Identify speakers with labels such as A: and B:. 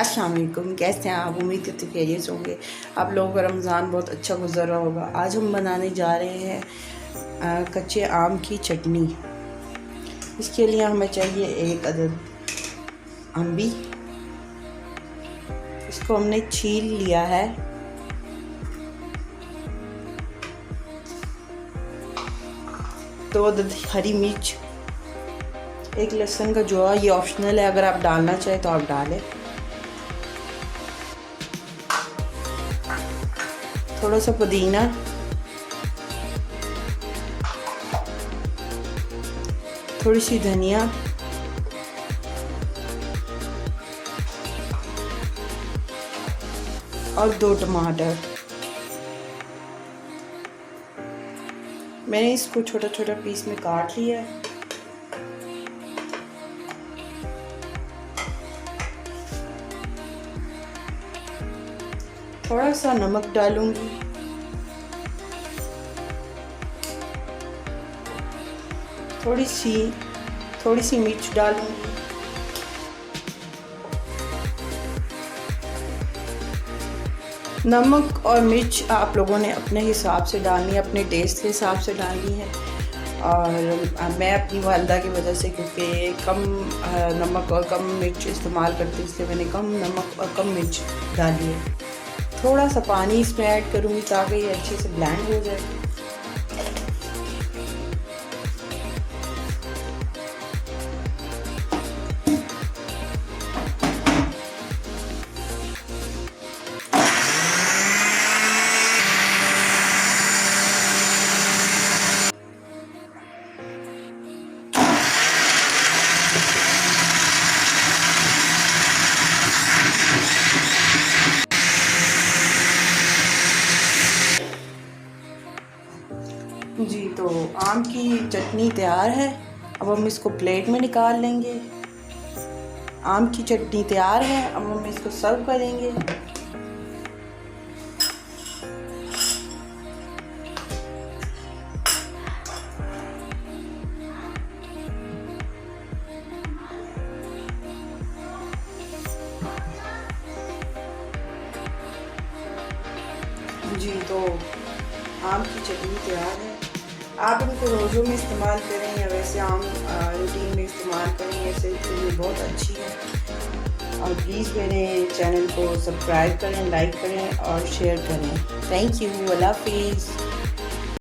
A: अस्सलाम वालेकुम, कैसे हैं आप? उम्मीद करते खैरियत से होंगे। आप लोगों का रमज़ान बहुत अच्छा गुजरा होगा। आज हम बनाने जा रहे हैं कच्चे आम की चटनी। इसके लिए हमें चाहिए एक अदद अम्बी। इसको हमने छील लिया है। दो अदद हरी मिर्च, एक लहसुन का जोड़ा, ये ऑप्शनल है, अगर आप डालना चाहें तो आप डालें। थोड़ा सा पुदीना, थोड़ी सी धनिया, और 2 टमाटर। मैंने इसको छोटा छोटा पीस में काट लिया है। थोड़ा सा नमक डालूंगी, थोड़ी सी मिर्च डालूंगी, नमक और मिर्च आप लोगों ने अपने हिसाब से डालनी है, अपने टेस्ट के हिसाब से डालनी है। और मैं अपनी वालदा की वजह से, क्योंकि कम नमक और कम मिर्च इस्तेमाल करती हूँ, इसलिए मैंने कम नमक और कम मिर्च डाली है। थोड़ा सा पानी इसमें ऐड करूँगी ताकि ये अच्छे से ब्लेंड हो जाए। जी, तो आम की चटनी तैयार है। अब हम इसको प्लेट में निकाल लेंगे। आम की चटनी तैयार है, अब हम इसको सर्व करेंगे। जी, तो आम की चटनी तैयार है। आप इनको रोज़ों में इस्तेमाल करें या वैसे आम रूटीन में इस्तेमाल करें, ऐसे के लिए बहुत अच्छी है। और प्लीज़ मेरे चैनल को सब्सक्राइब करें, लाइक करें और शेयर करें। Thank you. अल्लाह हाफिज़।